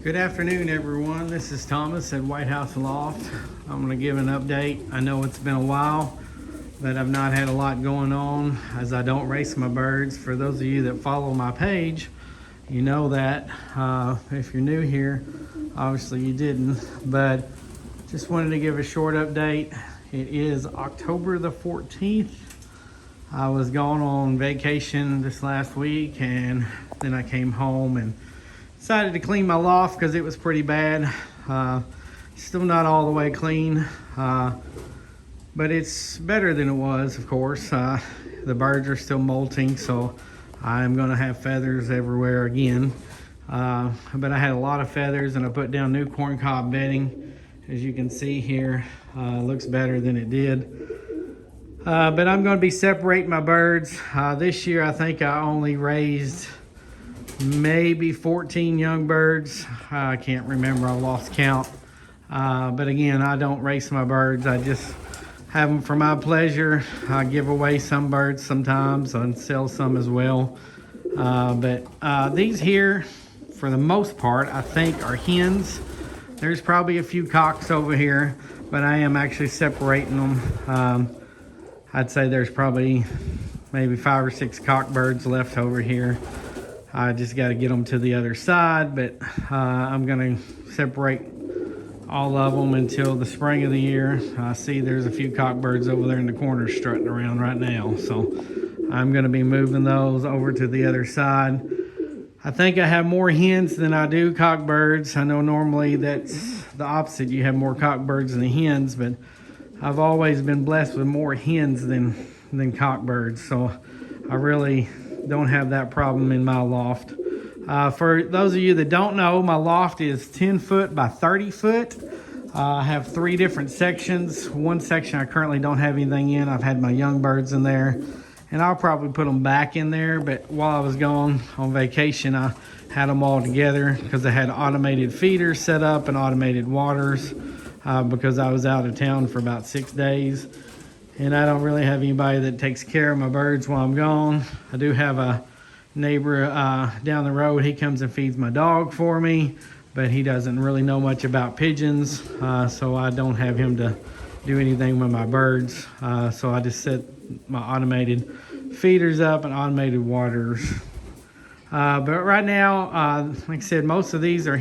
Good afternoon, everyone. This is Thomas at White House Loft. I'm going to give an update. I know it's been a while, but I've not had a lot going on as I don't race my birds. For those of you that follow my page, you know that. If you're new here, obviously you didn't, but just wanted to give a short update. It is October the 14th. I was gone on vacation this last week, and then I came home and decided to clean my loft because it was pretty bad. Still not all the way clean, but it's better than it was, of course. The birds are still molting, so I'm gonna have feathers everywhere again. But I had a lot of feathers, and I put down new corncob bedding. As you can see here, looks better than it did. But I'm gonna be separating my birds. This year I think I only raised maybe 14 young birds. I can't remember, I lost count. But again, I don't race my birds. I just have them for my pleasure. I give away some birds sometimes and sell some as well. But these here, for the most part, I think are hens. There's probably a few cocks over here, but I am actually separating them. I'd say there's probably maybe 5 or 6 cock birds left over here. I just got to get them to the other side, but I'm going to separate all of them until the spring of the year. I see there's a few cock birds over there in the corner strutting around right now, so I'm going to be moving those over to the other side. I think I have more hens than I do cock birds. I know normally that's the opposite. You have more cock birds than hens, but I've always been blessed with more hens than cock birds, so I really don't have that problem in my loft. For those of you that don't know, my loft is 10 foot by 30 foot. I have 3 different sections. One section I currently don't have anything in. I've had my young birds in there, and I'll probably put them back in there, but while I was gone on vacation, I had them all together because I had automated feeders set up and automated waters because I was out of town for about 6 days. And I don't really have anybody that takes care of my birds while I'm gone. I do have a neighbor down the road. He comes and feeds my dog for me, but he doesn't really know much about pigeons, so I don't have him to do anything with my birds. So I just set my automated feeders up and automated waters. But right now, like I said, most of these are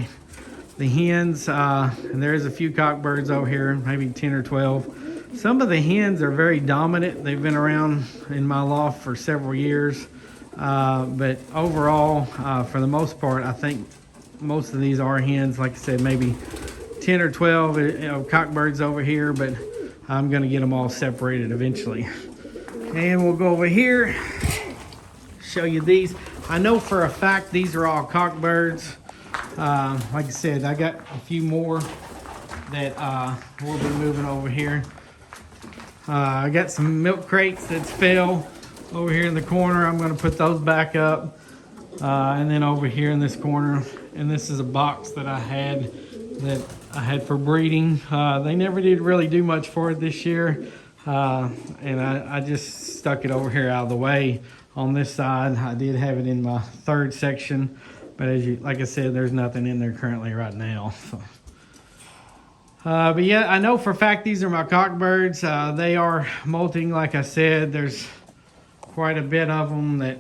the hens, and there's a few cock birds over here, maybe 10 or 12. Some of the hens are very dominant. They've been around in my loft for several years. But overall, for the most part, I think most of these are hens. Like I said, maybe 10 or 12 cock birds over here, but I'm gonna get them all separated eventually. And we'll go over here, show you these. I know for a fact these are all cock birds. Like I said, I got a few more that we'll be moving over here. I got some milk crates that fell over here in the corner. I'm going to put those back up. And then over here in this corner, and this is a box that I had for breeding. They never did really do much for it this year. And I just stuck it over here out of the way on this side. I did have it in my 3rd section, but like I said, there's nothing in there currently right now. So. But yeah, I know for a fact these are my cock birds. They are molting, like I said. There's quite a bit of them that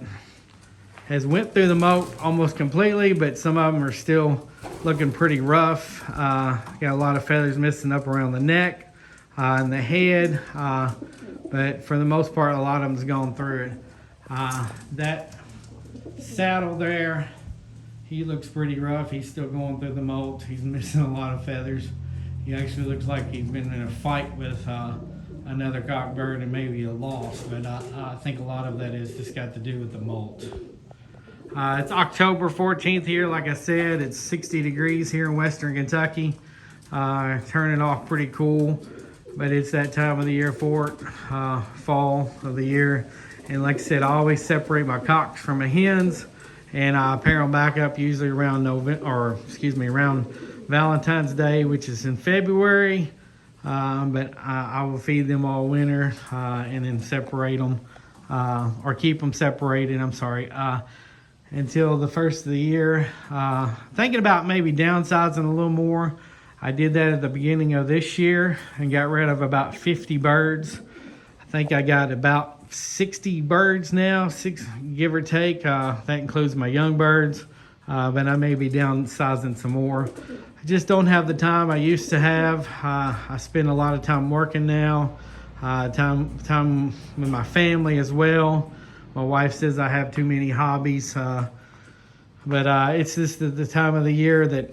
has went through the molt almost completely, but some of them are still looking pretty rough. Got a lot of feathers missing up around the neck and the head, but for the most part, a lot of them's gone through it. That saddle there, he looks pretty rough. He's still going through the molt. He's missing a lot of feathers. He actually looks like he's been in a fight with another cock bird and maybe a lost, but I think a lot of that is just got to do with the molt. It's October 14th here. Like I said, it's 60 degrees here in Western Kentucky. Turning off pretty cool, but it's that time of the year for it, fall of the year. And like I said, I always separate my cocks from my hens, and I pair them back up usually around around Valentine's Day, which is in February, but I will feed them all winter and then separate them or keep them separated, I'm sorry, until the first of the year. Thinking about maybe downsizing a little more. I did that at the beginning of this year and got rid of about 50 birds. I think I got about 60 birds now, give or take. That includes my young birds, but I may be downsizing some more. I just don't have the time I used to have. I spend a lot of time working now, time with my family as well. My wife says I have too many hobbies, but it's just the time of the year that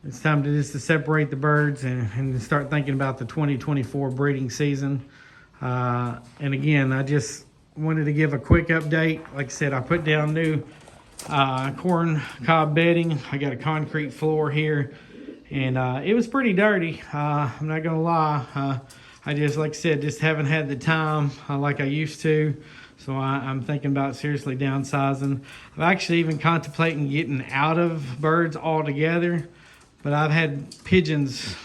it's time to separate the birds and start thinking about the 2024 breeding season. And again, I just wanted to give a quick update. Like I said, I put down new corn cob bedding. I got a concrete floor here, and it was pretty dirty. I'm not gonna lie. I just, like I said, just haven't had the time like I used to. So I'm thinking about seriously downsizing. I'm actually even contemplating getting out of birds altogether. But I've had pigeons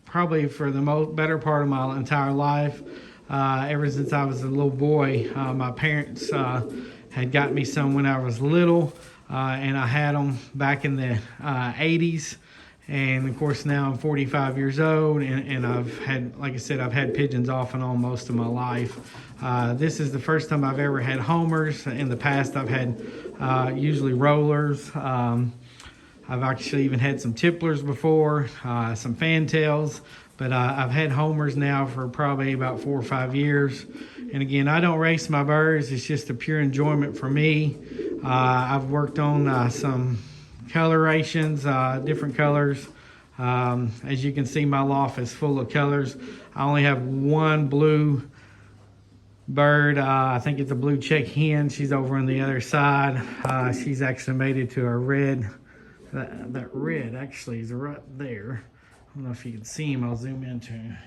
probably for the better part of my entire life. Ever since I was a little boy, my parents had got me some when I was little, and I had them back in the 80s. And of course now I'm 45 years old, and I've had, like I said, I've had pigeons off and on most of my life. This is the first time I've ever had homers. In the past I've had usually rollers. I've actually even had some tipplers before, some fantails, but I've had homers now for probably about 4 or 5 years. And again, I don't race my birds. It's just a pure enjoyment for me. I've worked on some colorations, different colors. As you can see, my loft is full of colors. I only have one blue bird. I think it's a blue check hen. She's over on the other side. She's actually made it to a red. That red actually is right there. I don't know if you can see him. I'll zoom into him.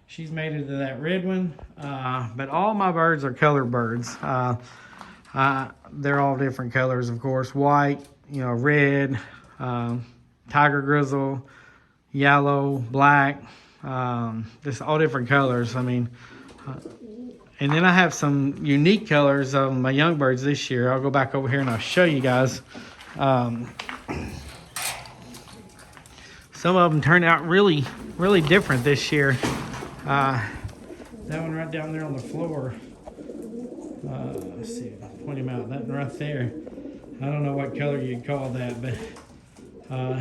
She's made it to that red one. But all my birds are color birds. They're all different colors, of course. White, red, tiger grizzle, yellow, black, just all different colors. I mean, and then I have some unique colors of my young birds this year. I'll go back over here and I'll show you guys. Some of them turned out really, really different this year. That one right down there on the floor. Let's see, point him out. That one right there. I don't know what color you'd call that, but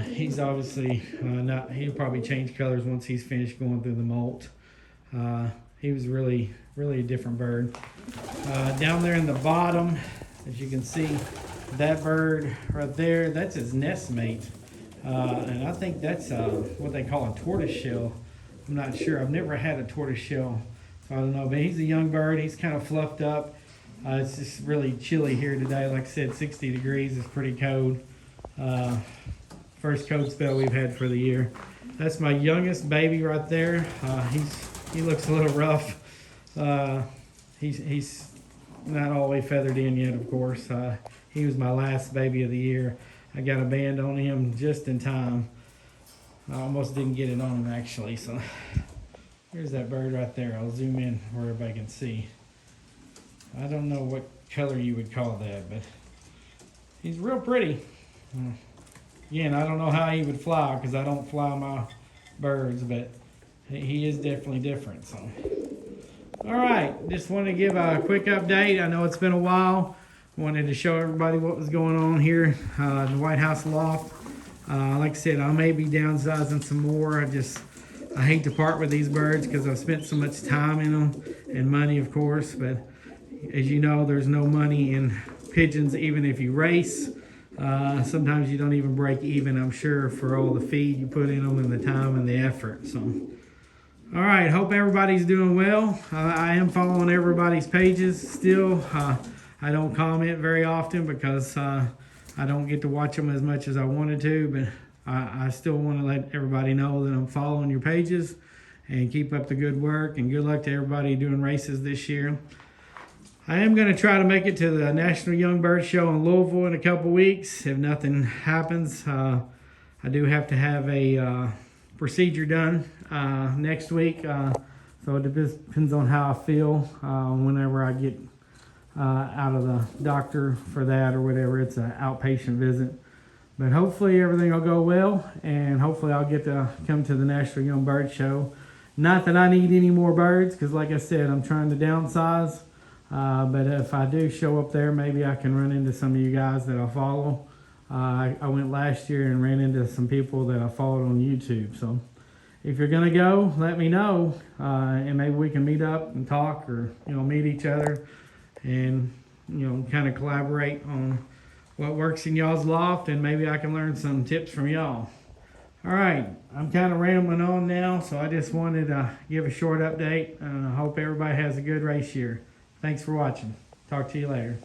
he's obviously not. He'll probably change colors once he's finished going through the molt. He was really, really a different bird. Down there in the bottom, as you can see, that bird right there, that's his nest mate. And I think that's what they call a tortoiseshell. I'm not sure. I've never had a tortoiseshell, so I don't know. But he's a young bird. He's kind of fluffed up. It's just really chilly here today. Like I said, 60 degrees is pretty cold. First cold spell we've had for the year. That's my youngest baby right there. He looks a little rough. He's not all the way feathered in yet, of course. He was my last baby of the year. I got a band on him just in time. I almost didn't get it on him actually. So here's that bird right there. I'll zoom in where everybody can see. I don't know what color you would call that, but he's real pretty. Again, I don't know how he would fly because I don't fly my birds, but he is definitely different. So, all right, just wanted to give a quick update. I know it's been a while. Wanted to show everybody what was going on here in the White House loft. Like I said, I may be downsizing some more. I hate to part with these birds because I've spent so much time in them and money, of course. But as you know, there's no money in pigeons, even if you race. Sometimes you don't even break even, I'm sure, for all the feed you put in them and the time and the effort. So, all right, hope everybody's doing well. I am following everybody's pages still. I don't comment very often because I don't get to watch them as much as I wanted to, but I still want to let everybody know that I'm following your pages, and keep up the good work, and good luck to everybody doing races this year. I am going to try to make it to the National Young Bird Show in Louisville in a couple weeks. If nothing happens, I do have to have a procedure done next week, so it depends on how I feel whenever I get out of the doctor for that or whatever. It's an outpatient visit. But hopefully everything will go well, and hopefully I'll get to come to the National Young Bird Show. Not that I need any more birds, because like I said, I'm trying to downsize. But if I do show up there, maybe I can run into some of you guys that I follow. I went last year and ran into some people that I followed on YouTube. So if you're going to go, let me know, and maybe we can meet up and talk, or meet each other and kind of collaborate on what works in y'all's loft, and maybe I can learn some tips from y'all. All right, I'm kind of rambling on now, so I just wanted to give a short update, and I hope everybody has a good race year. Thanks for watching. Talk to you later.